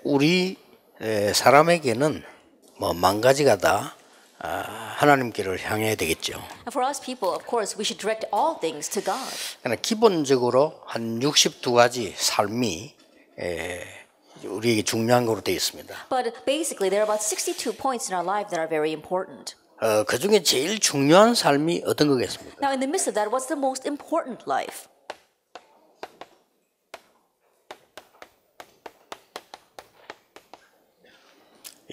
우리 사람에게는 뭐 만 가지가 다 하나님께를 향해야 되겠죠. And for us people, of course, we should direct all things to God. 그러나 기본적으로 한 62가지 삶이 우리에게 중요한 것으로 되어 있습니다. But basically, there are about 62 points in our life that are very important. 그 중에 제일 중요한 삶이 어떤 거겠습니까? Now, in the midst of that, what's the most important life?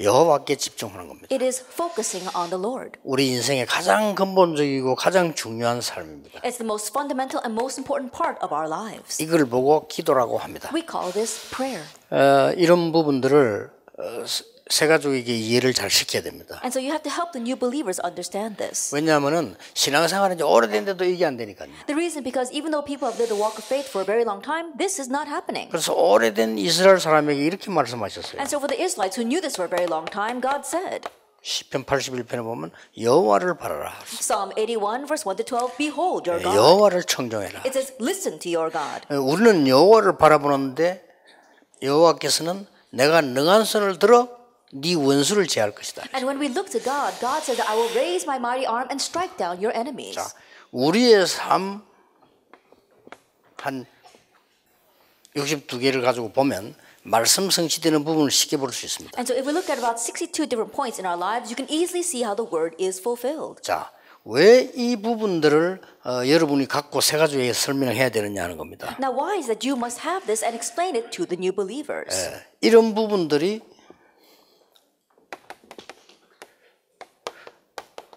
여호와께 집중하는 겁니다. It is focusing on the Lord. 우리 인생의 가장 근본적이고 가장 중요한 삶입니다. It's the most fundamental and most important part of our lives. 이걸 보고 기도라고 합니다. We call this prayer. 이런 부분들을 새 가족에게 이해를 잘 시켜야 됩니다. And so you have to help the new believers understand this. 왜냐하면은 신앙생활은 이제 오래된데도 이게 안 되니까요. The reason because even though people have lived the walk of faith for a very long time, this is not happening. 그래서 오래된 이스라엘 사람에게 이렇게 말씀하셨어요. And so for the Israelites who knew this for a very long time, God said, 시편 81편에 보면 여호와를 바라라. Psalm 81 verse 1 to 12, Behold your God. 여호와를 청종해라. It says, Listen to your God. 우리는 여호와를 바라보는데 여호와께서는 내가 능한 손을 들어 네 원수를 제할 것이다. And when we look to God, God says, I will raise my mighty arm and strike down your enemies. 자, 우리의 삶 한 62개를 가지고 보면 말씀 성취되는 부분을 쉽게 볼 수 있습니다. And so if we look at about 62 different points in our lives, you can easily see how the word is fulfilled. 자, 왜 이 부분들을 여러분이 갖고 새 가족에게 설명을 해야 되느냐 하는 겁니다. Now why is that you must have this and explain it to the new believers? 이런 부분들이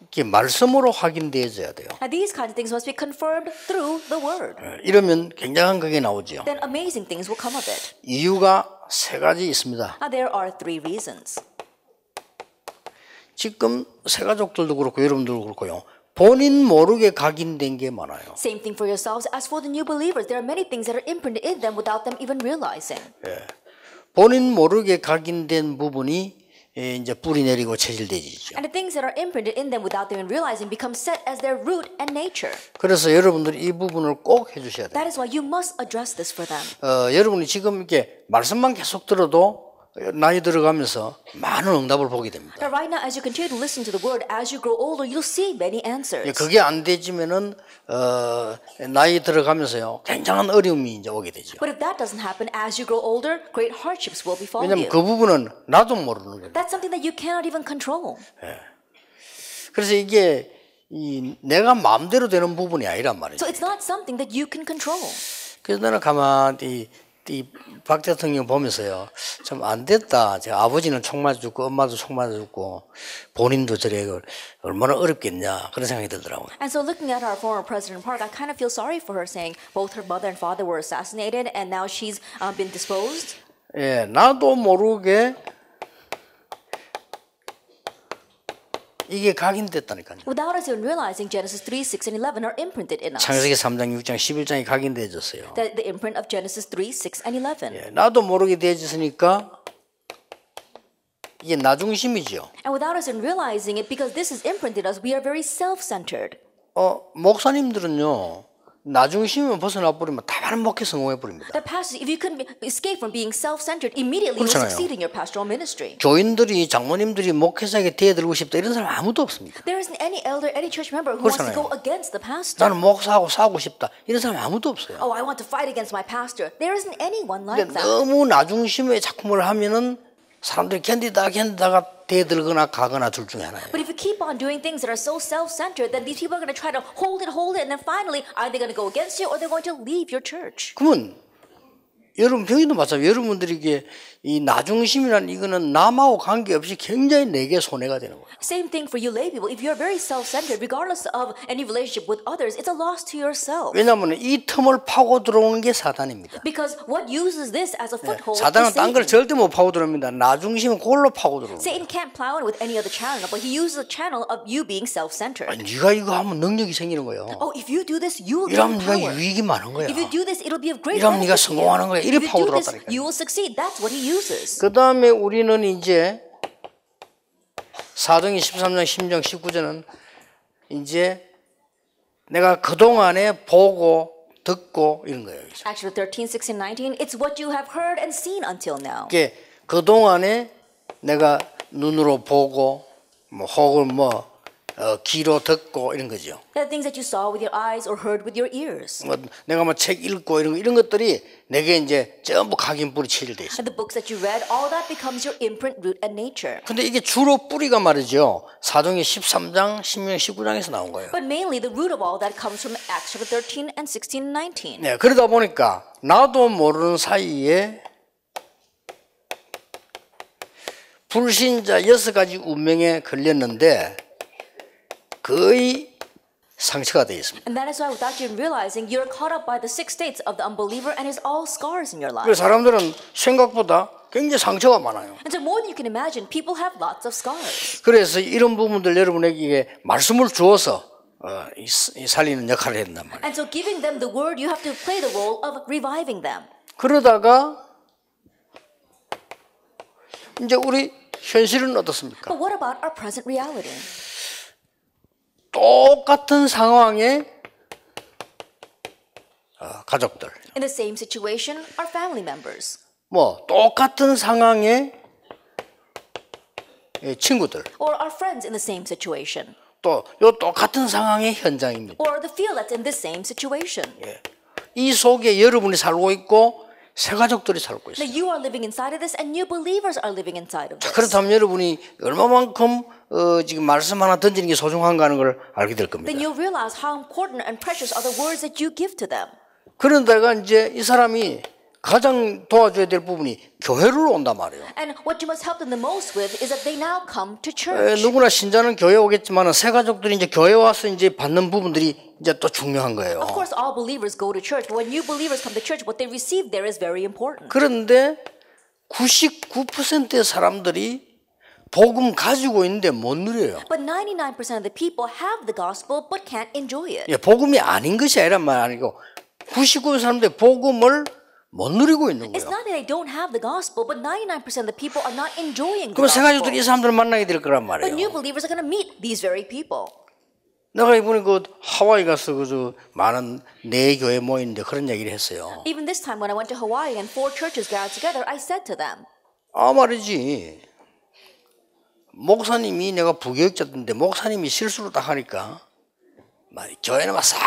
이렇게 말씀으로 확인되어져야 돼요. Now these kinds of things must be confirmed through the word. 이러면 굉장한 그게 나오죠. Then amazing things will come of it. 이유가 세 가지 있습니다. Now there are three reasons. 지금 새 가족들도 그렇고 여러분들도 그렇고요. 본인 모르게 각인된 게 많아요. Same thing for yourselves. As for the new believers, there are many things that are imprinted in them without them even realizing. 본인 모르게 각인된 부분이 이제 뿌리 내리고 체질되지죠. And the things that are imprinted in them without them even realizing become set as their root and nature. 그래서 여러분들이 이 부분을 꼭 해주셔야 돼요. That is why you must address this for them. 여러분이 지금 이렇게 말씀만 계속 들어도 나이 들어가면서 많은 응답을 보게 됩니다. Now, right now, as you continue to listen to the word, as you grow older, you'll see many answers. 그게 안 되지면은 나이 들어가면서요 굉장한 어려움이 이제 오게 되죠. But if that doesn't happen, as you grow older, great hardships will befall 왜냐하면 you. 그 부분은 나도 모르는 거예요. That's something that you cannot even control. 그래서 이게 내가 마음대로 되는 부분이 아니란 말이죠. So it's not something that you can control. 그래서 나는 가만히 박 대통령 보면서요 좀 안 됐다. 제가 아버지는 총 맞아 죽고 엄마도 총 맞아 죽고 본인도 저래 얼마나 어렵겠냐 그런 생각이 들더라고요. And so looking at our former President Park, I kind of feel sorry for her saying both her mother and father were assassinated and now she's been disposed. 예, 나도 모르게 이게 각인됐다니까요. Without us even realizing, Genesis 3, 6, and 11 are imprinted in us. 창세기 3장, 6장, 11장이 각인되어졌어요. The imprint of Genesis 3, 6, and 11. 예, 나도 모르게 되어졌으니까 이게 나 중심이죠. And without us even realizing it, because this is imprinted us, we are very self-centered. 목사님들은요 나 중심을 벗어나 버리면 다른 목회 성공해 버립니다. The pastors, if you couldn't escape from being self-centered, immediately you will 그렇잖아요. succeed in your pastoral ministry. 교인들이 장모님들이 목회자에게 대들고 싶다 이런 사람 아무도 없습니다. There isn't any elder, any church member who wants to 그렇잖아요. go against the pastor. 나는 목사하고 싸우고 싶다 이런 사람 아무도 없어요. Oh, I want to fight against my pastor. There isn't anyone like 근데 that. 너무 나 중심의 작품을 하면은 사람들이 견디다가 대들거나 가거나 둘 중에 하나예요. But if you keep on doing things that are so self-centered, then these people are going to try to hold it, and then finally, are they going to go against you or they're going to leave your church? 그러면 여러분 병인도 마찬가지예요. 여러분들이 이게 이 나 중심이란 이거는 남하고 관계없이 굉장히 내게 손해가 되는 거예요. Same thing for you lay people. If you're very self-centered, regardless of any relationship with others, it's a loss to yourself. 왜냐하면 이 틈을 파고 들어오는 게 사단입니다. Because what uses this as a foothold 사단은 is 딴 걸 Satan. 절대 못 파고 들어옵니다. 나 중심은 그걸로 파고 들어옵니다. Satan can't plow in with any other channel, but he uses a channel of you being self-centered. 네가 이거 하면 능력이 생기는 거예요. Oh, if you do this, you will 이러면 gain 네가 power. 유익이 많은 거야. If you do this, it'll be of great 이러면 네가 benefit to you. 성공하는 거야. 이래 If you 파고 do this, 들어왔다니까요. you will succeed. That's what he uses. 그 다음에 우리는 이제 사도행전 13장 10장 19절은 이제 내가 그동안에 보고 듣고 이런 거예요. 여기서. Exodus 13, 16, 19, it's what you have heard and seen until now. 이게 그동안에 내가 눈으로 보고 뭐 혹은 뭐 귀로 듣고 이런 거죠. The things that you saw with your eyes or heard with your ears. 뭐 내가 뭐 책 읽고 이런 것들이 내게 이제 전부 각인뿌리 체질돼 있어요. And the books that you read, all that becomes your imprint, root, and nature. 근데 이게 주로 뿌리가 말이죠. 사도행전 13장, 16장, 19장에서 나온 거예요. But mainly the root of all that comes from Acts chapter 13 and 16 and 19. 네, 그러다 보니까 나도 모르는 사이에 불신자 6가지 운명에 걸렸는데 거의 상처가 되어 있습니다. And that is why without you realizing, you're caught up by the 6 states of the unbeliever and it's all scars in your life. 그래서 사람들은 생각보다 굉장히 상처가 많아요. And so more than you can imagine, people have lots of scars. 그래서 이런 부분들 여러분에게 말씀을 주어서 살리는 역할을 했단 말이에요. And so giving them the word, you have to play the role of reviving them. 그러다가 이제 우리 현실은 어떻습니까? But what about our present reality? 똑같은 상황의 가족들, In the same situation, our family members. 뭐 똑같은 상황의 친구들, Or our friends in the same situation. 또 요 똑같은 상황의 현장입니다. Or the field that's in the same situation. 이 속에 여러분이 살고 있고 새 가족들이 살고 Now 있어요. you are living inside of this and new believers are living inside of this. 그렇다면 여러분이 얼마만큼 지금 말씀 하나 던지는 게 소중한가 하는 걸 알게 될 겁니다. Then you'll realize how important and precious are the words that you give to them. 그런데가 이제 이 사람이 가장 도와줘야 될 부분이 교회를 온단 말이에요. And what you must help them the most with is that they now come to church. 누구나 신자는 교회 오겠지만 새 가족들이 이제 교회 와서 이제 받는 부분들이 이제 또 중요한 거예요. Of course, all believers go to church, but when new believers come to church, what they receive there is very important. 그런데 99%의 사람들이 복음 가지고 있는데 못 누려요. But 99% of the people have the gospel but can't enjoy it. 예, 복음이 아닌 것이 아니란 말 아니고 99% 사람들이 복음을 못 누리고 있는 It's 거예요. not that they don't have the gospel, but 99% of the people are not enjoying the 그럼 새 가족들이 이 gospel. 사람들을 만나게 될 거란 But new 말이에요. believers are going to meet these very people. 내가 이번에 그 하와이 가서 그 많은 네 교회 모이는데 그런 얘기를 했어요. Even this time when I went to Hawaii and 4 churches gathered together, I said to them, 아 말이지. 목사님이 내가 부교육자인데 목사님이 실수를 딱 하니까 교회는 막 싹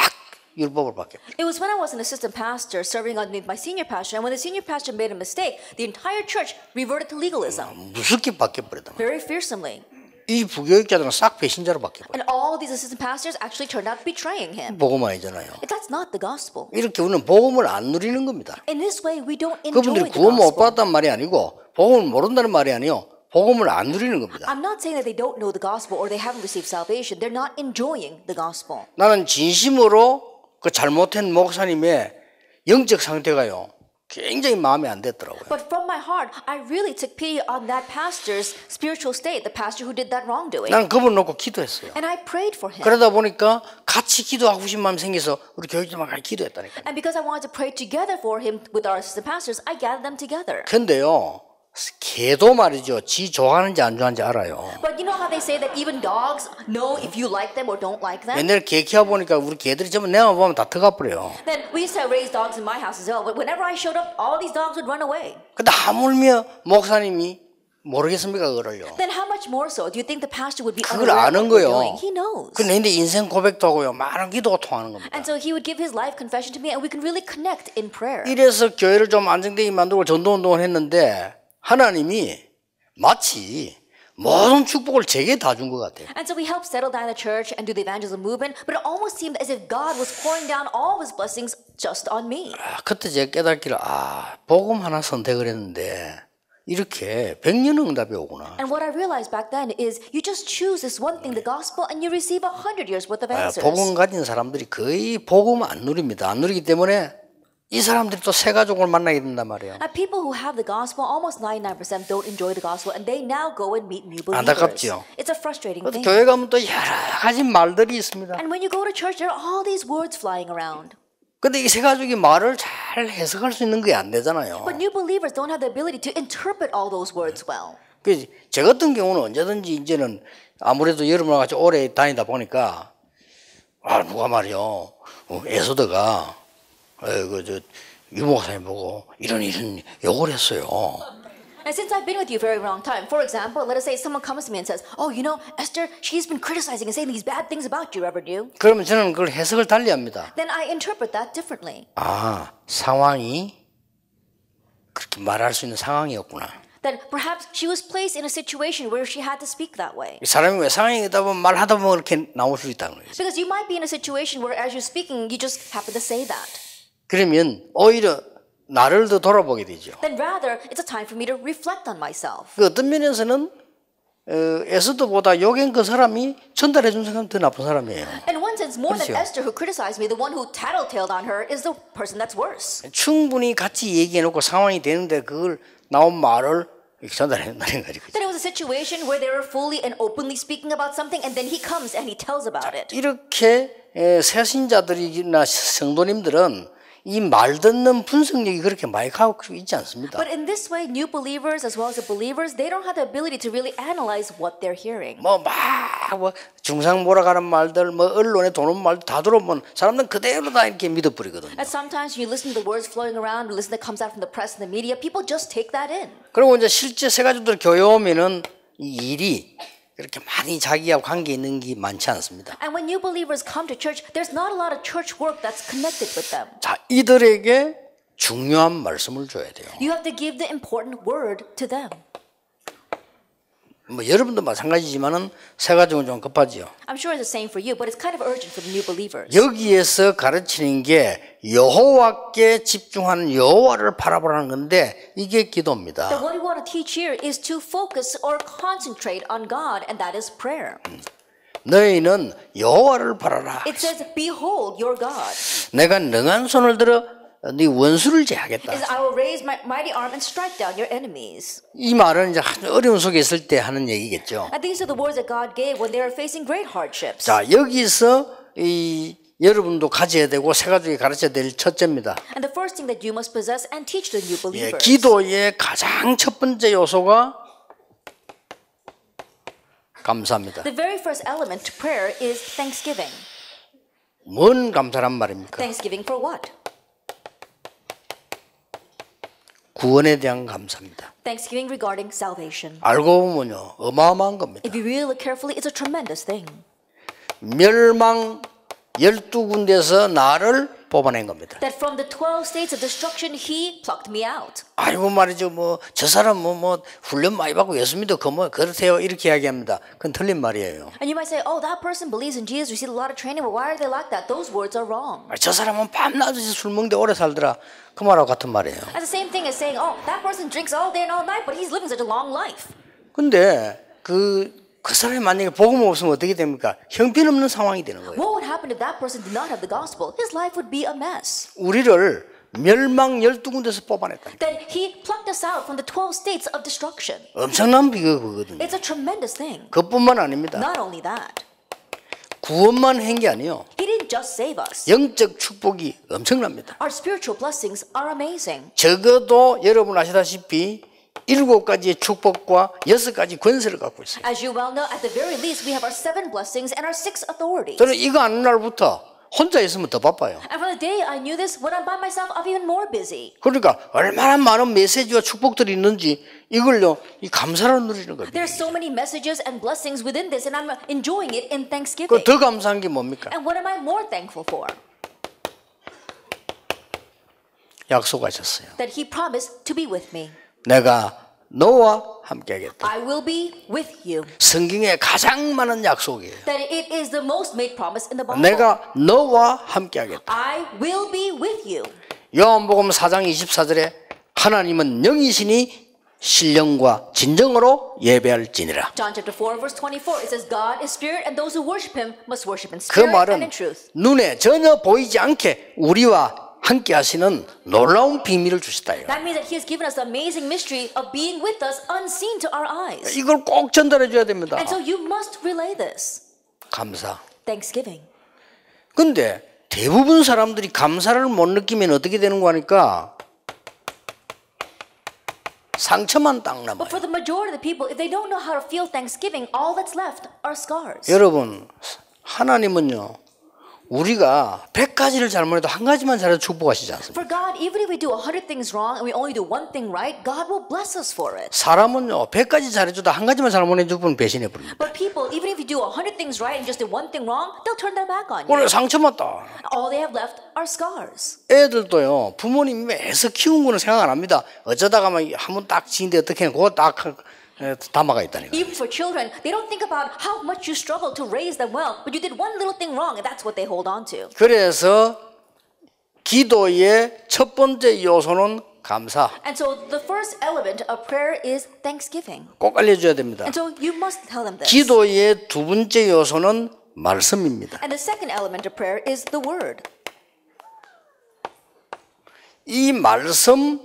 율법을 받게. it was when I was an assistant pastor serving underneath my senior pastor, and when the senior pastor made a mistake, the entire church reverted to legalism 무섭게 바뀌어버렸다. very fearsomely. 이 부교육자들은 싹 배신자로 바뀌어버려. And all these assistant pastors actually turned out to be betraying him. 복음 아니잖아요. That's not the gospel. 이렇게 우리는 복음을 안 누리는 겁니다. In this way, we don't enjoy 그분들이 the 구원 못 gospel. 받았단 말이 아니고 복음을 모른다는 말이 아니요. 복음을 안 누리는 겁니다. I'm not saying that they don't know the gospel or they haven't received salvation. They're not enjoying the gospel. 나는 진심으로 그 잘못한 목사님의 영적 상태가요. 굉장히 마음에 안 됐더라고요. But from my heart, I really took pity on that pastor's spiritual state, the pastor who did that wrongdoing. 난 그분 놓고 기도했어요. And I prayed for him. 그러다 보니까 같이 기도하고 싶은 마음이 생겨서 우리 교육자만 같이 기도했다니까요. And because I wanted to pray together for him with our assistant pastors, I gathered them together. 근데요, 개도 말이죠. 지 좋아하는지 안 좋아하는지 알아요. But you know how they say that even dogs know if you like them or don't like them? 옛날에 개 키워보니까 우리 개들이 전부 내만 보면 다 터가버려요. Then we used to raise dogs in my house as well. But whenever I showed up, all these dogs would run away. 근데 하물며 목사님이 모르겠습니까 그걸요. Then how much more so do you think the pastor would be 그걸 unaware of 아는 what we're 거예요. doing? He knows. 근데 인생 고백도 하고요. 많은 기도가 통하는 겁니다. And so he would give his life confession to me and we can really connect in prayer. 이래서 교회를 좀 안정되게 만들고 전도운동을 했는데 하나님이 마치 모든 축복을 제게 다 준 것 같아요. And so we helped settle down the church and do the evangelism movement, but it almost seemed as if God was pouring down all of his blessings just on me. 그때 제가 깨닫기를 복음 하나 선택을 했는데 이렇게 100년 응답이 오구나. And what I realized back then is you just choose this one thing, the gospel, and you receive 100 years worth of answers. 복음 가진 사람들이 거의 복음 안 누립니다. 안 누리기 때문에 이 사람들이 또 새 가족을 만나게 된단 말이에요. And people who have the gospel, almost 99% don't enjoy the gospel, and they now go and meet new believers. 안타깝지요. It's a frustrating 그래서 thing. 교회 가면 또 여러 가지 말들이 있습니다. And when you go to church, there are all these words flying around. 근데 이 새 가족이 말을 잘 해석할 수 있는 게 안 되잖아요. But new believers don't have the ability to interpret all those words well. 그래서 저 같은 경우는 언제든지 이제는 아무래도 여러분과 같이 오래 다니다 보니까 누가 말이요 에소드가 저 유목사님 보고 이런 욕을 했어요. And since I've been with you for a very long time, for example, let us say someone comes to me and says, "Oh, you know, Esther, she's been criticizing and saying these bad things about you, Reverend you." 그러면 저는 그걸 해석을 달리합니다. Then I interpret that differently. 아, 상황이 그렇게 말할 수 있는 상황이었구나. That perhaps she was placed in a situation where she had to speak that way. 사람이 왜 상황이다 보면 말하다 보면 그렇게 나올 수 있다는 거예요. Because you might be in a situation where as you're speaking, you just happen to say that. 그러면 오히려 나를 더 돌아보게 되죠. Then rather, it's a time for me to reflect on myself. 그 어떤 면에서는 에스더보다 요겐 그 사람이 전달해 준 사람 더 나쁜 사람이에요. In one sense, more than 그렇죠. Esther who criticized me, the one who tattletaled on her is the person that's worse. 충분히 같이 얘기해 놓고 상황이 되는데 그걸 나온 말을 전달해 낸다는 거죠. That it was a situation where they were fully and openly speaking about something, and then he comes and he tells about it. 이렇게 새신자들이나 성도님들은 이 말 듣는 분석력이 그렇게 많이 갖고 있지 않습니다. But in this way, new believers as well as the believers, they don't have the ability to really analyze what they're hearing. 뭐 중상 몰아가는 말들, 뭐 언론에 도는 말들 다 들어보면 사람들은 그대로 다 이렇게 믿어버리거든요. And sometimes you listen to the words flowing around, listen that comes out from the press and the media, people just take that in. 그리고 이제 실제 새가족들 교회 오면은 이 일이 그렇게 많이 자기와 관계 있는 게 많지 않습니다. And when new believers come to church, there's not a lot of church work that's connected with them. 자, 이들에게 중요한 말씀을 줘야 돼요. You have to give the important word to them. 뭐 여러분도 마찬가지지만은 새가족은 좀 급하지요. I'm sure it's the same for you, but it's kind of urgent for the new believers. 여기에서 가르치는 게 여호와께 집중하는 여호와를 바라보라는 건데 이게 기도입니다. That what we want to teach here is to focus or concentrate on God, and that is prayer. 너희는 여호와를 바라라. It says, "Behold your God." 내가 능한 손을 들어 네 원수를 제하겠다. Is I will raise my mighty arm and strike down your enemies. 이 말은 이제 어려운 속에 있을 때 하는 얘기겠죠. And these are the words that God gave when they are facing great hardships. 자, 여기서 여러분도 가져야 되고 새가족이 가르쳐야 될 첫째입니다. And the first thing that you must possess and teach the new believers. 기도의 가장 첫 번째 요소가 감사합니다. The very first element to prayer is thanksgiving. 뭔 감사란 말입니까? Thanksgiving for what? 구원에 대한 감사입니다. Thanksgiving regarding salvation. 알고 보면요, 어마어마한 겁니다. If you really look carefully, it's a tremendous thing. 멸망 12군데에서 나를 뽑아낸 겁니다. That from the 12 states of destruction, He plucked me out. 아이고 말이죠, 저 사람 훈련 많이 받고 예수 믿어 그렇대요 이렇게 이야기합니다. 그건 틀린 말이에요. And you might say, "Oh, that person believes in Jesus, received a lot of training, but why are they like that?" Those words are wrong. 저 사람은 밤낮없이 술 먹는데 오래 살더라. 그 말하고 같은 말이에요. That's the same thing as saying, "Oh, that person drinks all day and all night, but he's living such a long life." 근데 그 사람이 만약에 복음 없으면 어떻게 됩니까? 형편없는 상황이 되는 거예요. What would happen if that person did not have the gospel? His life would be a mess. 우리를 멸망 12군데에서 뽑아냈다. That He plucked us out from the 12 states of destruction. 엄청난 비극이거든요. It's a tremendous thing. 그뿐만 아닙니다. Not only that, 구원만 한 게 아니에요. He didn't just save us. 영적 축복이 엄청납니다. Our spiritual blessings are amazing. 적어도 여러분 아시다시피 7가지의 축복과 6가지 권세를 갖고 있어요. As you well know, at the very least, we have our 7 blessings and our 6 authorities. 저는 이거 아는 날부터 혼자 있으면 더 바빠요. And from the day I knew this, when I'm by myself, I'm even more busy. 그러니까 얼마나 많은 메시지와 축복들이 있는지 이걸요, 이 감사로 누리는 겁니다. There's so many messages and blessings within this, and I'm enjoying it in Thanksgiving. 더 감사한 게 뭡니까? And what am I more thankful for? 약속하셨어요. That He promised to be with me. 내가 너와 함께하겠다. I will be with you. 성경에 가장 많은 약속이에요. That it is the most made promise in the Bible. 내가 너와 함께하겠다. I will be with you. 요한복음 4장 24절에 하나님은 영이시니 신령과 진정으로 예배할지니라. John chapter 4 verse 24, it says God is spirit and those who worship Him must worship in 그 spirit and 말은 in truth. 눈에 전혀 보이지 않게 우리와 함께 하시는 놀라운 비밀을 주시다요. That means that He has given us the amazing mystery of being with us unseen to our eyes. 이걸 꼭 전달해 줘야 됩니다. And so you must relay this. 감사. Thanksgiving. 근데 대부분 사람들이 감사를 못 느끼면 어떻게 되는 거 하니까 상처만 딱 남아요. But for the majority of the people, if they don't know how to feel Thanksgiving, all that's left are scars. 여러분, 하나님은요 우리가 100가지를 잘못해도 한 가지만 잘해도 축복하시지 않습니까? For God, even if we do 100 things wrong and we only do one thing right, God will bless us for it. 사람은요 100가지 잘해줘도 한 가지만 잘못해 주면 배신해 버립니다. But people, even if you do 100 things right and just do one thing wrong, they'll turn their back on you. 오늘 상처받다. All they have left are scars. 애들도요 부모님이 애서 키운 거는 생각 안 합니다. 어쩌다가 막 한번 딱 지인데 어떻게 그거 딱 담아가 있다니까. Even for children, they don't think about how much you struggled to raise them well, but you did one little thing wrong, and that's what they hold on to. 그래서 기도의 첫 번째 요소는 감사. And so the first element of prayer is thanksgiving. 꼭 알려줘야 됩니다. And so you must tell them this. 기도의 두 번째 요소는 말씀입니다. And the second element of prayer is the word. 이 말씀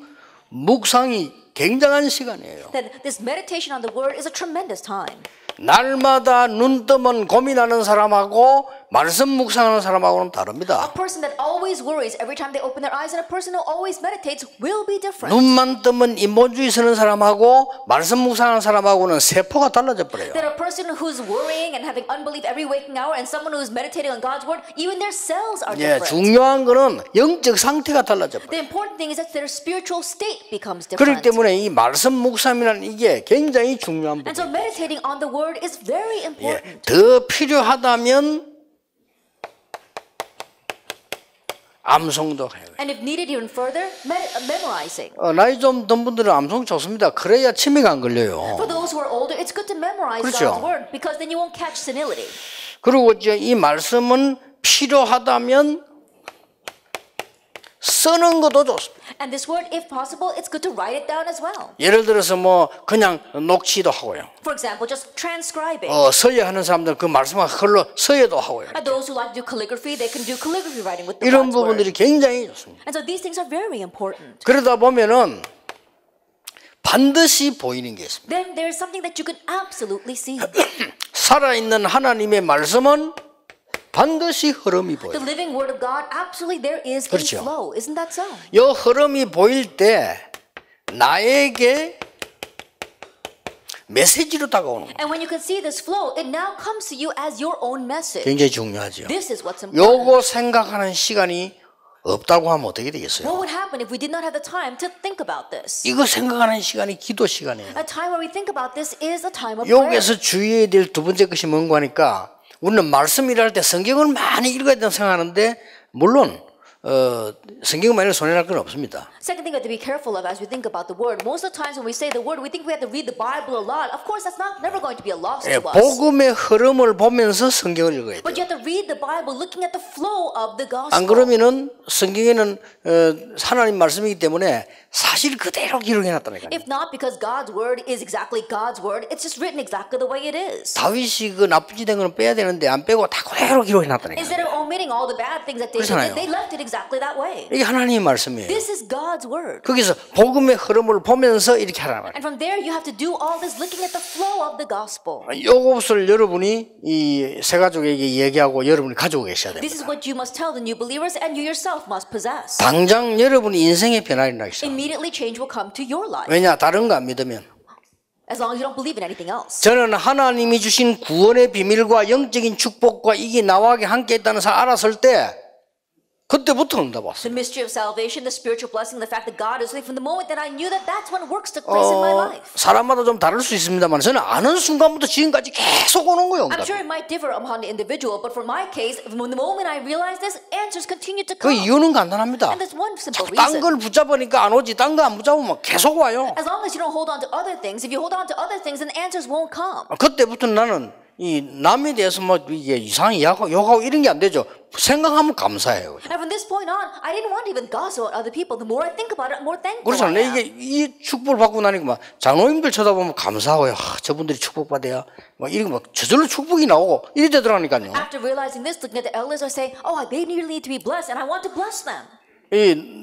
묵상이 굉장한 시간이에요. That this meditation on the word is a tremendous time. 날마다 눈 뜨면 고민하는 사람하고 말씀 묵상하는 사람하고는 다릅니다. A person that always worries every time they open their eyes and a person who always meditates will be different. 눈만 뜨면 인본주의 쓰는 사람하고 말씀 묵상하는 사람하고는 세포가 달라져 버려요. That a person who's worrying and having unbelief every waking hour and someone who's meditating on God's word, even their cells are 예, different. 중요한 거는 영적 상태가 달라져 버려요. The important thing is that their spiritual state becomes 그렇기 different. 때문에 이 말씀 묵상이라는 이게 굉장히 중요한 And so 부분이에요. meditating on the word is very important. 예, 더 필요하다면 암송도 해요. And if needed even further, memorizing. 나이 좀 든 분들은 암송 좋습니다. 그래야 치매가 안 걸려요. For those who are older, it's good to memorize 그렇죠. God's word because then you won't catch senility. 그리고 이제 이 말씀은 필요하다면 쓰는 것도 좋습니다. And this word, if possible, it's good to write it down as well. 예를 들어서 뭐 그냥 녹취도 하고요. For example, just transcribing. 서예하는 사람들 그 말씀을 흘러 서예도 하고요. And those who like to do calligraphy, they can do calligraphy writing with the 이런 God's word. 부분들이 굉장히 좋습니다. And so these things are very important. 그러다 보면은 반드시 보이는 게 있습니다. Then there is something that you can absolutely see. 살아있는 하나님의 말씀은 반드시 흐름이 보여요. The living word of God, absolutely there is a 그렇죠. flow. Isn't that so? 이 흐름이 보일 때 나에게 메시지로 다가오는 거예요. And when you can see this flow, it now comes to you as your own message. 굉장히 중요하죠. This is what's important. 요거 생각하는 시간이 없다고 하면 어떻게 되겠어요? What would happen if we did not have the time to think about this? 이거 생각하는 시간이 기도 시간이에요. A time where we think about this is a time of prayer. 여기서 주의해야 될 두 번째 것이 뭔가 하니까 우리는 말씀 일할 때 성경을 많이 읽어야 된다고 생각하는데 물론 성경을 많이 손해 날 건 없습니다. Second thing we have to be careful of as we think about the word. Most of the times when we say the word, we think we have to read the Bible a lot. Of course, that's never going to be a loss 예, to us. 복음의 흐름을 보면서 성경을 읽어야 But 돼요. you have to read the Bible looking at the flow of the gospel. 안 그러면은 성경에는 하나님 말씀이기 때문에 사실 그대로 기록해놨다니까요. If not, because God's word is exactly God's word, it's just written exactly the way it is. 다윗이 그 나쁘지 된 거는 빼야 되는데 안 빼고 다 그대로 기록해놨다니까요. Instead of omitting all the bad things that David 그렇잖아요. did, they left it exactly that way. 이게 하나님의 말씀이에요. This is God's word. 거기서 복음의 흐름을 보면서 이렇게 하라는 말이에요. And from there, you have to do all this looking at the flow of the gospel. 이것을 여러분이 이 세 가족에게 얘기하고 여러분이 가지고 계셔야 This is 됩니다. what you must tell the new believers and you yourself must possess. 당장 여러분이 인생의 변화가 일어나기 시작합니다. Immediately change will come to your life. 왜냐? 다른 거 안 믿으면. As long as you don't believe in anything else. 저는 하나님이 주신 구원의 비밀과 영적인 축복과 이게 나와 함께 있다는 사실 알았을 때 그때부터 응답 왔어요. The mystery of salvation, the spiritual blessing, the fact that God is with me, from the moment that I knew that that's when works took place in my life. 사람마다 좀 다를 수 있습니다만 저는 아는 순간부터 지금까지 계속 오는 거예요. I'm 응답이. sure it might differ upon the individual, but for my case, from the moment I realized this, answers continue to 그 come. 이유는 간단합니다. And there's one simple 딴 reason. 걸 붙잡으니까 안 오지. 딴 거 안 붙잡으면 계속 와요. As long as you don't hold on to other things, if you hold on to other things, then answers won't come. 그때부터 나는 이 남에 대해서 뭐 이게 이상히 욕하고 이런 게 안 되죠. 생각하면 감사해요. And from this point on, I didn't want to even gossip about other people. The more I think about it, the more thankful 그렇잖아요. I am. 이게 이 축복을 받고 나니까 막 장로님들 쳐다보면 감사하고요. 저분들이 축복받아야 막 이런 막 저절로 축복이 나오고 이래 되더라니까요. After realizing this, looking at the elders, I say, oh, they really need to be blessed, and I want to bless them.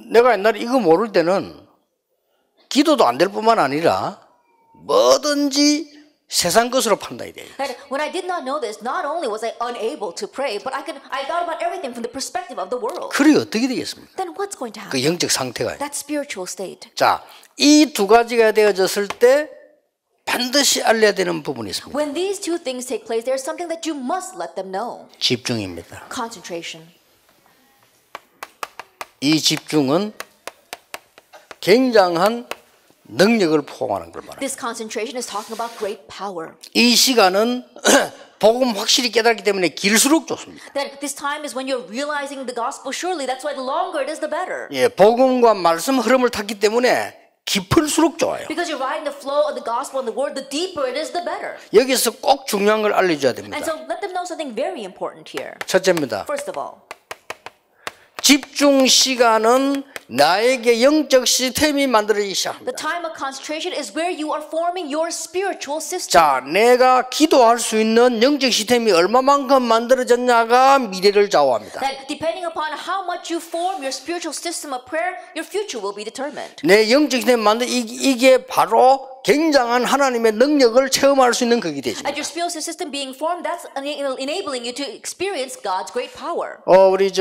내가 옛날에 이거 모를 때는 기도도 안 될 뿐만 아니라 뭐든지 세상 것으로 판단이 돼요. That when I did not know this, not only was I unable to pray, but I thought about everything from the perspective of the world. 그래 어떻게 되겠습니까? Then what's going to happen? 그 영적 상태가. That spiritual state. 자, 이 두 가지가 되어졌을 때 반드시 알려야 되는 부분이 있습니다. When these two things take place, there's something that you must let them know. 집중입니다. Concentration. 이 집중은 굉장한 능력을 포함하는 걸 말합니다. This concentration is talking about great power. 이 시간은 복음 확실히 깨닫기 때문에 길수록 좋습니다. That this time is when you're realizing the gospel surely. That's why the longer it is, the better. 예, 복음과 말씀 흐름을 탔기 때문에 깊을수록 좋아요. Because you're riding the flow of the gospel and the word, the deeper it is, the better. 여기서 꼭 중요한 걸 알려줘야 됩니다. And so let them know something very important here. 첫째입니다. First of all, 집중 시간은 나에게 영적 시스템이 만들어지기 시작합니다. the time of concentration is where you are forming your spiritual system. 자, 내가 기도할 수 있는 영적 시스템이 얼마만큼 만들어졌냐가 미래를 좌우합니다. That depending upon how much you form your spiritual system of prayer, your future will be determined. 내 영적 시스템 만들 이게 바로 굉장한 하나님의 능력을 체험할 수 있는 그게 되죠. At your spiritual system being formed, that's enabling you to experience God's great power. 우리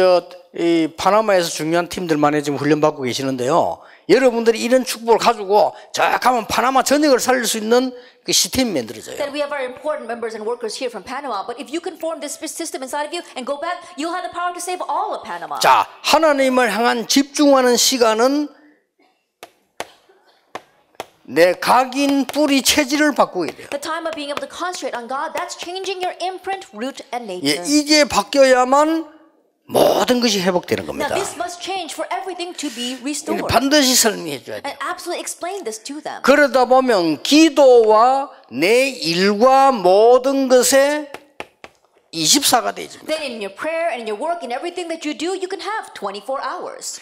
이 파나마에서 중요한 팀들만에 지금 훈련 받고 계시는데요. 여러분들이 이런 축복을 가지고 쫙 가면 파나마 전역을 살릴 수 있는 그 시스템이 만들어져요. That we have our important members and workers here from Panama, but if you can form this system inside of you and go back, you'll have the power to save all of Panama. 자, 하나님을 향한 집중하는 시간은 내 각인 뿌리 체질을 바꾸게 돼요. The time of being able to concentrate on God, that's changing your imprint, root, and nature. 예, 이게 바뀌어야만 모든 것이 회복되는 Now 겁니다. this must change for everything to be restored. 반드시 설명해 줘야 돼요. And absolutely explain this to them. 그러다 보면 기도와 내 일과 모든 것에 24가 되집니다. Then in your prayer and in your work and everything that you do, you can have 24 hours.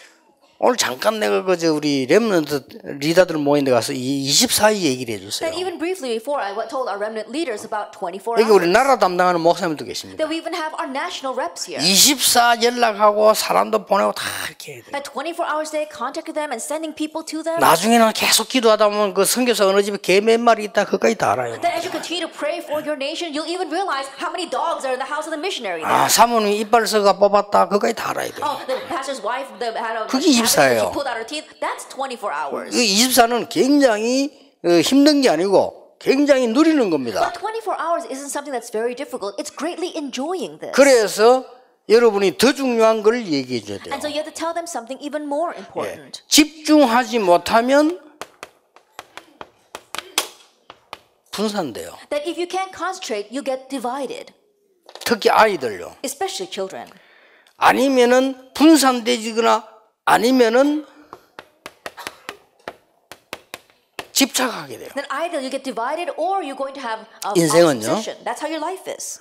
오늘 잠깐 내가 우리 렘넌트 리더들 모인 데 가서 이 24일 얘기를 해줬어요. That even briefly before I told our remnant leaders about 24 여기 우리 hours. 나라 담당하는 목사님도 계십니다. That we even have our national reps here. 24 연락하고 사람도 보내고 다 이렇게 해야 돼요. At 24 hours a day, contacting them and sending people to them. 나중에는 계속 기도하다 보면 그 선교사 어느 집에 개 몇 마리 있다 그까지 다 알아요. That as you continue to pray for your nation, you'll even realize how many dogs are in the house of the missionary 아, there. 사모님이 이빨서가 뽑았다 그까지 다 알아야 돼요. Oh, the pastor's wife had a 그게 24예요. she pulled out her teeth. That's 24 hours. 이 24는 굉장히 힘든 게 아니고 굉장히 누리는 겁니다. But 24 hours isn't something that's very difficult. It's greatly enjoying this. 그래서 여러분이 더 중요한 걸 얘기해 줘야 돼요. And so you have to tell them something even more important. 집중하지 못하면 분산돼요. That if you can't concentrate, you get divided. 특히 아이들요. Especially children. 아니면은 분산되지거나 아니면은 집착하게 돼요. Then either you get divided or you're going to have 인생은요? opposition. That's how your life is.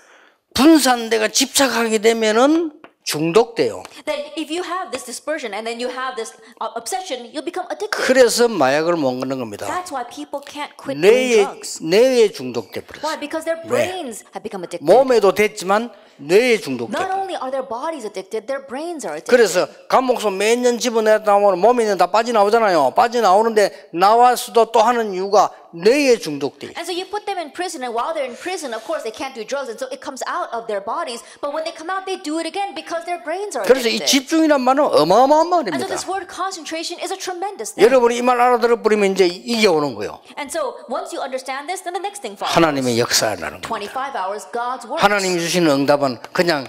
분산돼가 집착하게 되면은 중독돼요. Then if you have this dispersion and then you have this obsession, you'll become addicted. 그래서 마약을 먹는 겁니다. That's why people can't quit doing drugs. 뇌에 중독돼 버렸어요. Why? Because their brains have become addicted. 몸에도 됐지만 뇌에 중독돼. Not only are their bodies addicted, their brains are addicted. 그래서 감목소 매년 집어내다 보면 몸에 있는 다 빠져나오잖아요. 빠져나오는데 나와서도 또 하는 이유가 뇌에 중독돼. And so you put them in prison, and while they're in prison, of course, they can't do drugs, and so it comes out of their bodies. But when they come out, they do it again because their brains are 그래서 이 addicted. 집중이란 말은 어마어마한 And 말입니다. so this word concentration is a tremendous thing. 여러분이 이 말 알아들어 버리면 이제 이게 오는 거예요. And so once you understand this, then the next thing follows. 하나님의 역사가 나는 거예요. 25 hours, God's works. 하나님이 주시는 응답은 그냥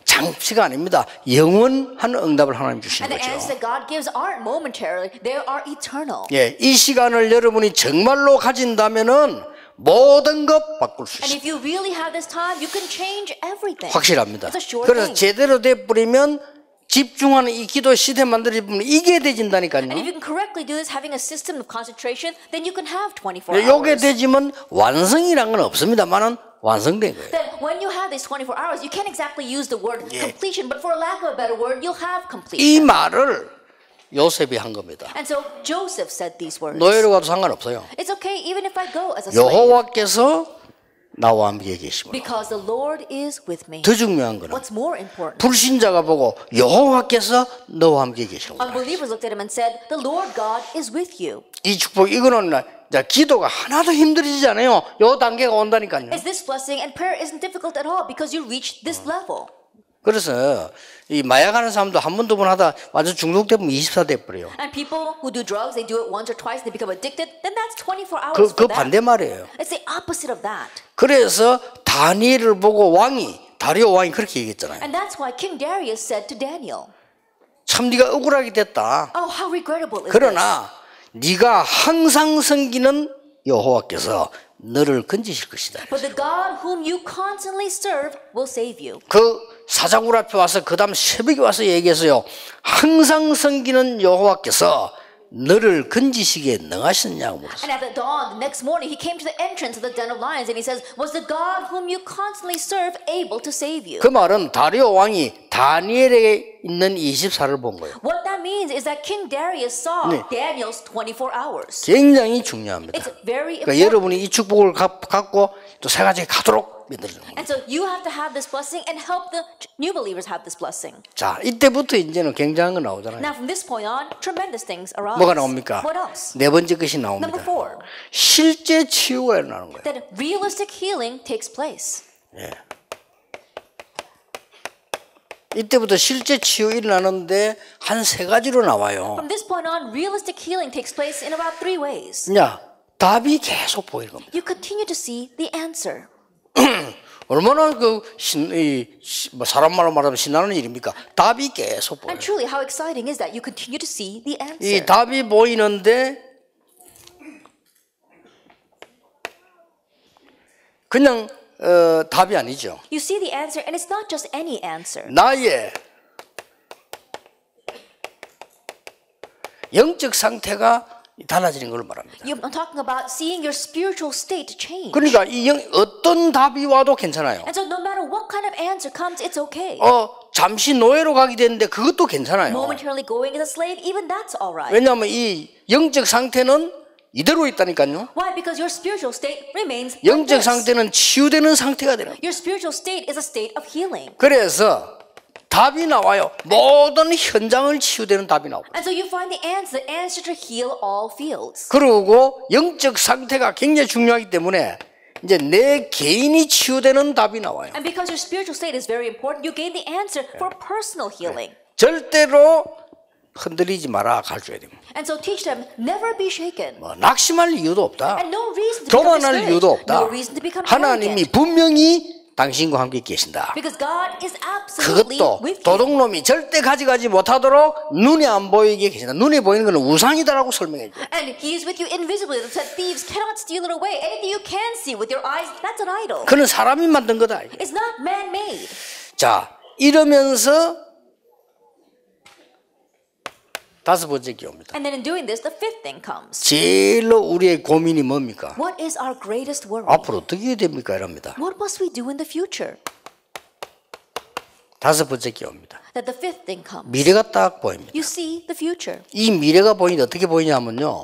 장치가 아닙니다. 영원한 응답을 하나님 주시는 And the 거죠. answers that God gives aren't momentary; they are eternal. 예, 이 시간을 여러분이 정말로 가진다면은 모든 것 바꿀 수 And 있습니다. if you really have this time, you can change everything. 확실합니다. It's a sure 그래서 thing. 제대로 돼 버리면 집중하는 이 기도 시스템 만들어지면 이게 And if 되진다니까요. you can correctly do this, having a system of concentration, then you can have 24 요게 hours. 되지면 완성이란 건 없습니다만은 완성된 거예요. Then when you have these 24 hours, you can't exactly use the word completion, but for lack of a better word, you'll have 이 completion. 말을 요셉이 한 겁니다. And so Joseph said these words. 노예로 가도 상관없어요. It's okay even if I go as a slave, 여호와께서 나와 함께 계시므로. because the Lord is with me. 더 중요한 거는 What's more important? 불신자가 보고 여호와께서 너와 함께 계시구나. Unbelievers looked at him and said, "The Lord God is with you." 이 축복 이거는 기도가 하나도 힘들어지지 않아요. 요 단계가 온다니까요. Is this blessing and prayer isn't difficult at all because you reach this level. 그래서 이 마약하는 사람도 한 번 두 번 하다 완전 중독되면 24 돼버려요. And people who do drugs, they do it once or twice, they become addicted, then that's 24 hours 그 for them. 반대 말이에요. It's the opposite of that. 그래서 다니엘을 보고 다리오 왕이 그렇게 얘기했잖아요. And that's why King Darius said to Daniel, 참 네가 억울하게 됐다. oh, how regrettable is this? 그러나 네가 항상 섬기는 여호와께서 너를 건지실 것이다. But the God whom you constantly serve will save you. 그 사자굴 앞에 와서 그 다음 새벽에 와서 얘기해서요. 항상 섬기는 여호와께서 너를 건지시기에 능하셨냐고 물었어요. And at the dawn, the next morning, he came to the entrance of the den of lions and he says, was the God whom you constantly serve able to save you? 그 말은 다리오 왕이 다니엘에 있는 24를 본 거예요. What that means is that King Darius saw 네. Daniel's 24 hours. 굉장히 중요합니다. It's very 그러니까 important. 여러분이 이 축복을 갖고 또 새 가지 가도록 만들어주는 거예요. And so you have to have this blessing and help the new believers have this blessing. 자, 이때부터 이제는 굉장한 거 나오잖아요. Now from this point on, tremendous things arise. 뭐가 나옵니까? What else? 네 번째 것이 나옵니다. Number 4, 실제 치유가 일어나는 거예요. that realistic healing takes place. 예. 이때부터 실제 치유 일어나는데 한 세 가지로 나와요. From this point on, realistic healing takes place in about 3 ways. 야, 답이 계속 보이는 겁니다. You continue to see the answer. 얼마나 사람 말로 말하면 신나는 일입니까? 답이 계속 보여요. And truly, how exciting is that? You continue to see the answer. 이 답이 보이는데 그냥 답이 아니죠. You see the answer, and it's not just any answer. 나의 영적 상태가 달라지는 걸 말합니다. I'm talking about seeing your spiritual state change. 그러니까 어떤 답이 와도 괜찮아요. And so no matter what kind of answer comes, it's okay. 잠시 노예로 가게 되는데 그것도 괜찮아요. Momentarily going as a slave, even that's all right. 왜냐하면 이 영적 상태는 이대로 있다니까요. Why? Because your spiritual state remains like 영적 this. 상태는 치유되는 상태가 되는 거예요. Your spiritual state is a state of healing. 그래서 답이 나와요. 모든 현장을 치유되는 답이 나오고. And so you find the answer to heal all fields. 그리고 영적 상태가 굉장히 중요하기 때문에 이제 내 개인이 치유되는 답이 나와요. And because your spiritual state is very important, you gain the answer for personal healing. 절대로 흔들리지 마라 가르쳐야 됩니다. And so teach them, never be shaken. 낙심할 이유도 없다. And no reason to become 교만할 discouraged. 이유도 없다. No reason to become 하나님이 arrogant. 분명히 당신과 함께 계신다. Because God is absolutely 그것도 with you. 도둑놈이 절대 가져가지 못하도록 눈에 안 보이게 계신다. 눈에 보이는 것은 우상이다라고 설명해 줘요. And He is with you invisibly. That thieves cannot steal it away. Anything you can see with your eyes, that's an idol. 그는 사람이 만든 거다. It's not man-made. 자, 이러면서 다섯 번째 기호입니다. And then in doing this, the fifth thing comes. 제일로 우리의 고민이 뭡니까? What is our greatest worry? 앞으로 어떻게 해야 됩니까? 이럽니다. What must we do in the future? 다섯 번째 기호입니다. That the fifth thing comes. 미래가 딱 보입니다. You see the future. 이 미래가 보이는데 어떻게 보이냐면요.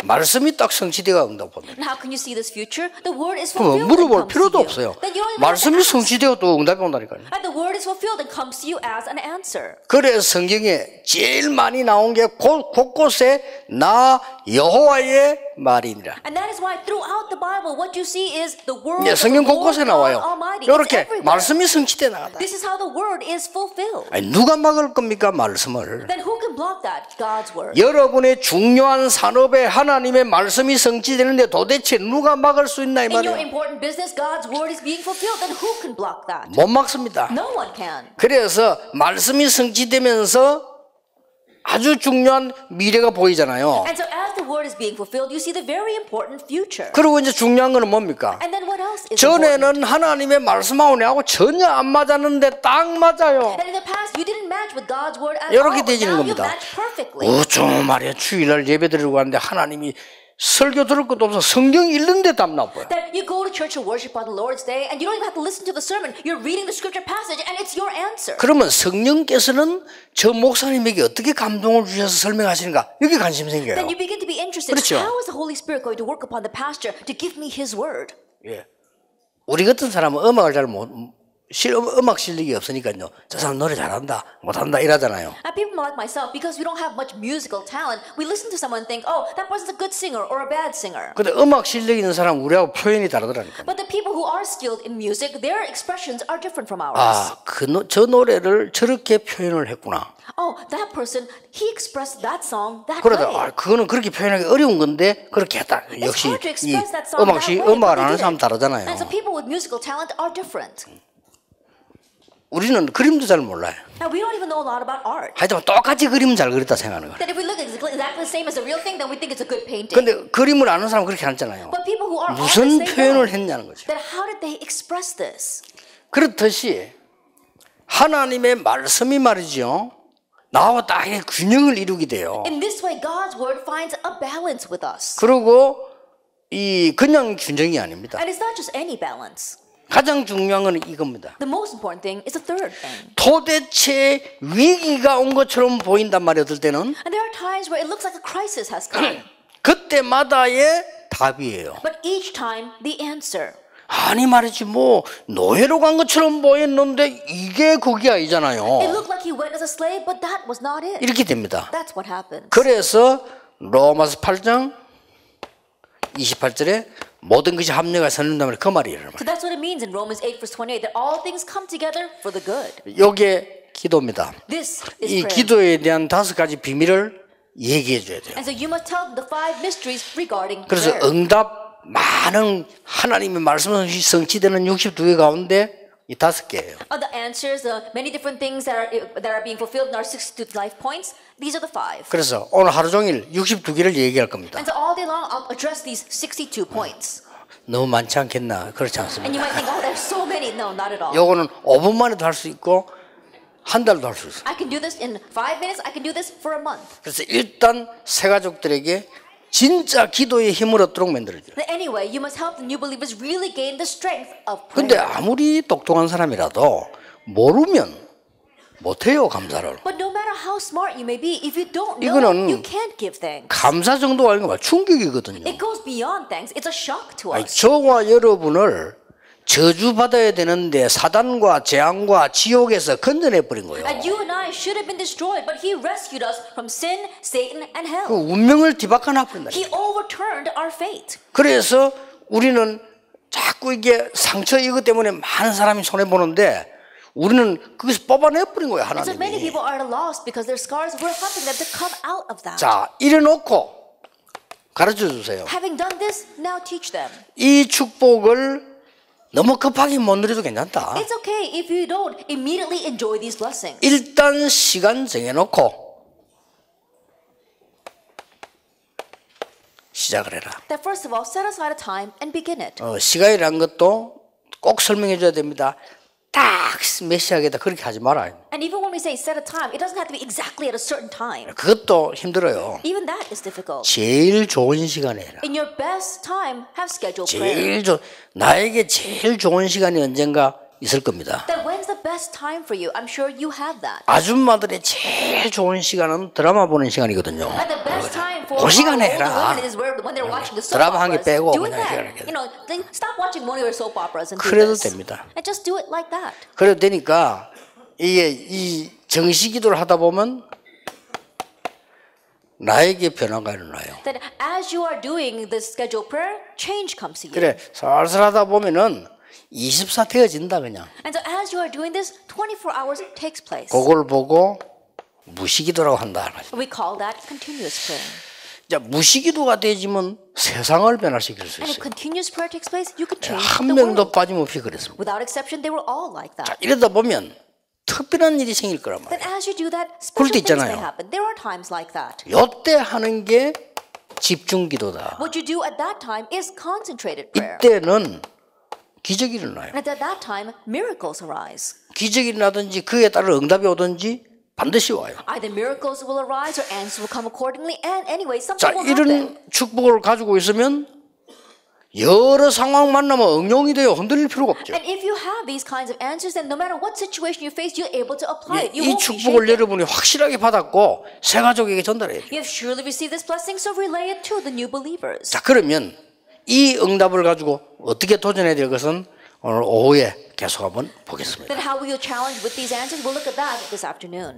말씀이 딱 성취되어 응답 본다. And how can you see this future? The word is 그럼 fulfilled and 물어볼 comes 필요도 to you. 없어요. Then you don't even have to 말씀이 ask. 성취되어 또 응답이 온다니까요. And the word is fulfilled and comes to you as an answer. 그래서 성경에 제일 많이 나온 게 곳곳에 나 여호와의 말이니라. And that is why throughout the Bible, what you see is the word 네, of the 성경 Lord 곳곳에 God 나와요. Almighty. It's 이렇게 everywhere. 말씀이 성취돼 나가다. This is how the word is fulfilled. 아니, 누가 막을 겁니까 말씀을? Then who can block that? God's word. 여러분의 중요한 산업에 하나님의 말씀이 성취되는데 도대체 누가 막을 수 있나 이 In your 말이에요. important business, God's word is being fulfilled. Then who can block that? 못 막습니다. No one can. 그래서 말씀이 성취되면서 아주 중요한 미래가 보이잖아요. And so as the word is being fulfilled, you see the very important future. 그리고 이제 중요한 거는 뭡니까? And then what else is important? 전에는 하나님의 말씀하고 내하고 전혀 안 맞았는데 딱 맞아요. And in the past, you didn't match with God's word at 이렇게 all. But 되지는 now you 겁니다. match perfectly. 어쩜 말이야 주일날 예배 드리고 가는데 하나님이 설교 들을 것도 없어 성경 읽는데 답 나빠요. That you go to church to worship on the Lord's day, and you don't even have to listen to the sermon. You're reading the scripture passage, and it's your answer. 그러면 성령께서는 저 목사님에게 어떻게 감동을 주셔서 설명하시는가 여기 관심 생겨요. Then you begin to be interested. 그렇죠. How is the Holy Spirit going to work upon the pastor to give me his word? 예. 우리 같은 사람은 음악을 잘 못 음악 실력이 없으니까요. 저 사람 노래 잘한다, 못한다 이러잖아요. And people like myself, because we don't have much musical talent, we listen to someone and think, oh, that person's a good singer or a bad singer. 근데 음악 실력 있는 사람 우리하고 표현이 다르더라니까. But the people who are skilled in music, their expressions are different from ours. 아, 저 노래를 저렇게 표현을 했구나. Oh, that person, he expressed that song that 그러다 way. 그거는 그렇게 표현하기 어려운 건데 그렇게 했다. It's 역시 hard to 이 express that song that way, 음악을 but 아는 they 사람 did it. 다르잖아요. And so people with musical talent are different. 우리는 그림도 잘 몰라요. Now, we don't even know a lot about art. 하여튼 똑같이 그림 잘 그렸다 생각하는 거예요. That if we look exactly the same as the real thing, then we think it's a good painting. 근데 그림을 아는 사람은 그렇게 안 했잖아요. But people who are 무슨 artists, they 표현을 know. 했냐는 거죠. Then how did they express this? 그렇듯이 하나님의 말씀이 말이죠. 나와 딱 균형을 이루게 돼요. In this way, God's word finds a balance with us. 그리고 이 그냥 균형이 아닙니다. And it's not just any balance. 가장 중요한 건 이겁니다. The most important thing is the third thing. 도대체 위기가 온 것처럼 보인단 말이에요. 어떨 때는. And there are times where it looks like a crisis has come. 그때마다의 답이에요. But each time, the answer. 아니 말이지 뭐 노예로 간 것처럼 보였는데 이게 그게 아니잖아요. It looked like he went as a slave, but that was not it. 이렇게 됩니다. That's what happened. 그래서 로마서 8장 28절에 모든 것이 합력하여 선한다면 그 말이에요. So that's what it means in Romans 8 verse 28, that all things come together for the good. 이게 기도입니다. This is 이 prayer. 기도에 대한 5가지 비밀을 얘기해 줘야 돼요. And so you must tell them the 5 mysteries regarding 그래서 prayer. 응답 많은 하나님의 말씀은 성취되는 62개 가운데 이 5개예요. The answers, many different things that are being fulfilled in our 62 life points, these are the 5. 그래서 오늘 하루 종일 62개를 얘기할 겁니다. And so all day long, I'll address these 62 points. 너무 많지 않겠나? 그렇지 And 않습니다. you might think, oh, there's so many. No, not at all. 요거는 5분 만에도 할 수 있고 한 달도 할 수 있어요. I can do this in 5 minutes. I can do this for a month. 그래서 일단 새 가족들에게 진짜 기도의 힘을 얻도록 만들어줘요. But anyway, you must help the new believers really gain the strength of 근데 prayer. 아무리 똑똑한 사람이라도 모르면 못해요, 감사를. But no matter how smart you may be, if you don't know, 이거는 you can't give thanks. 감사 정도가 아니고 충격이거든요. It goes beyond thanks. It's a shock to 아니, us. 저와 여러분을 저주받아야 되는데 사단과 재앙과 지옥에서 건져내 버린 거예요. And you and I should have been destroyed, but He rescued us from sin, Satan, and 그 hell. 운명을 뒤바꿔 놔버린다. He overturned our fate. 그래서 우리는 자꾸 이게 상처 이것 때문에 많은 사람이 손해 보는데 우리는 거기서 뽑아내 버린 거예요, And so many 하나님이. people are at a loss because their scars. We're helping them to come out of that. 자, 이래놓고 가르쳐 주세요. Having done this, now teach them. 이 축복을 너무 급하게 못 누려도 괜찮다. It's okay if you don't immediately enjoy these blessings. 일단 시간 정해놓고 시작을 해라. That first of all, set aside a time and begin it. 시간이란 것도 꼭 설명해 줘야 됩니다. 딱 몇 시하겠다 그렇게 하지 말아요. And even when we say set a time, it doesn't have to be exactly at a certain time. 그것도 힘들어요. Even that is difficult. 제일 좋은 시간에 해라. In your best time, have scheduled prayer. 나에게 제일 좋은 시간이 언젠가 있을 겁니다. That when's the best time for you? I'm sure you have that. 아줌마들의 제일 좋은 시간은 드라마 보는 시간이거든요. And the best time for 그 시간에 older 해라. women is when they're watching the soap 드라마 한 개 operas. 빼고 Doing 그냥 that. 해라. You know, then stop watching one of your soap operas and do 그래도 this. 됩니다. And just do it like that. 그래도 되니까 이게 이 정시기도를 하다 보면 나에게 변화가 일어나요. That as you are doing this scheduled prayer, change comes to you. 그래 살살 하다 보면은 24 되어진다 그냥. And so as you are doing this, 24 hours takes place. 그걸 보고 무시기도라고 한다. We call that continuous prayer. 자, 무시기도가 되지면 세상을 변화시킬 수 And if 있어요. continuous prayer takes place, you can change 한 the 명도 world. 빠짐없이 그랬습니다. Without exception, they were all like 자, that. 이러다 보면 특별한 일이 생길 거란 Then 말이에요. as you do that, 그럴 때 special things may 있잖아요. happen. There are times like that. 요때 하는 게 집중기도다. What you do at that time is concentrated prayer. 이때는 기적이 일어나요. And at that time, miracles arise. 기적이 일어나든지 그에 따른 응답이 오든지 반드시 와요. Either miracles will arise or answers will come accordingly. And anyway, something 자, will happen. 이런 축복을 가지고 있으면 여러 상황 만나면 응용이 돼요. 흔들릴 필요가 없죠. And if you have these kinds of answers, then no matter what situation you face, you're able to apply it. You 이 won't be 축복을 shaken. 여러분이 확실하게 받았고 새 가족에게 전달해야 돼요. You have surely received this blessing, so relay it to the new believers. 자, 그러면 이 응답을 가지고 어떻게 도전해야 될 것은 오늘 오후에 계속 한번 보겠습니다. Then how will you challenge with these answers? We'll look at that this afternoon.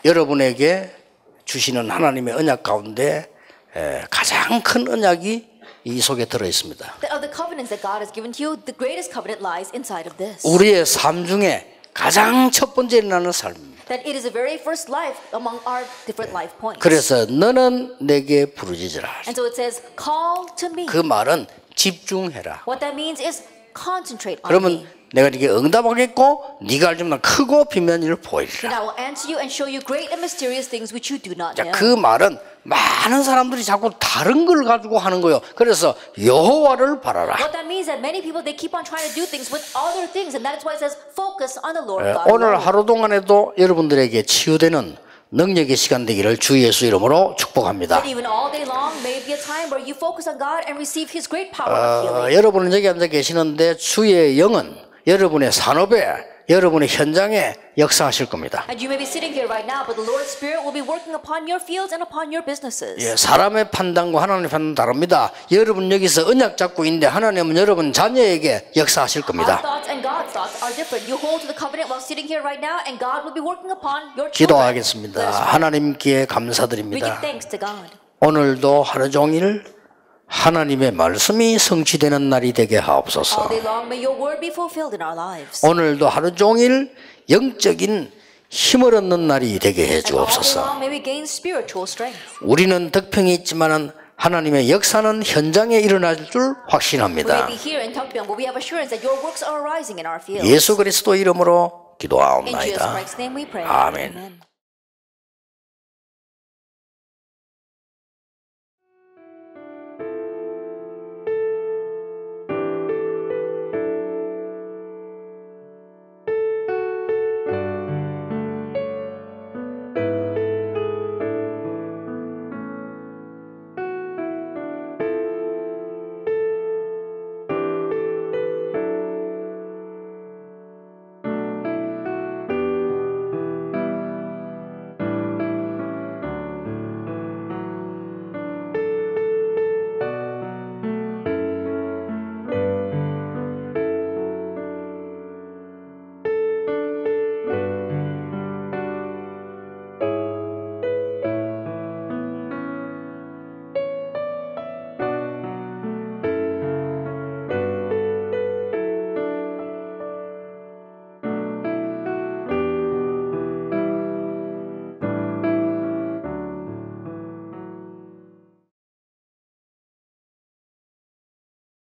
여러분에게 주시는 하나님의 언약 가운데 가장 큰 언약이 이 속에 들어 있습니다. Of the covenants that God has given to you, the greatest covenant lies inside of this. 우리의 삶 중에 가장 첫 번째 일어나는 삶입니다. That it is the very first life among our different life points. 그래서 너는 내게 부르짖으라. And so it says, call to me. 그 말은 집중해라. What that means is concentrate on 그러면 me. 내가 네게 응답하겠고 네가 알지만 크고 비밀한 일을 Then 보이리라. I will answer you and show you great and mysterious things which you do not 자, know. 그 말은 많은 사람들이 자꾸 다른 걸 가지고 하는 거예요. 그래서 여호와를 바라라. What that means is that many people, they keep on trying to do things with other things, and that is why it says focus on the Lord God. 오늘 alone. 하루 동안에도 여러분들에게 치유되는 능력의 시간 되기를 주 예수 이름으로 축복합니다. That even all day long may be a time where you focus on God and receive His great power of healing. 여러분은 여기 앉아 계시는데 주의 영은 여러분의 산업에 여러분의 현장에 역사하실 겁니다. And you may be sitting here right now, but the Lord's Spirit will be working upon your fields and upon your businesses. 예, 사람의 판단과 하나님의 판단은 다릅니다. 여러분 여기서 언약 잡고 있는데 하나님은 여러분 자녀에게 역사하실 Our 겁니다. thoughts and God's thoughts are different. You hold to the covenant while sitting here right now, and God will be working upon your children. 기도하겠습니다. Let us pray. 하나님께 We give 감사드립니다. thanks to God. 오늘도 하루 종일 하나님의 말씀이 성취되는 날이 되게 하옵소서. All day long, may your word be fulfilled in our lives. 오늘도 하루 종일 영적인 힘을 얻는 날이 되게 해 And all day 주옵소서. long, may we gain spiritual strength. 우리는 덕평이 있지만은 하나님의 역사는 현장에 일어날 줄 We may 확신합니다. be here in Tokbyong, but we have assurance that your works are arising in our fields. 예수 그리스도 이름으로 In Jesus 기도하옵나이다. Christ's name we pray. 아멘. Amen.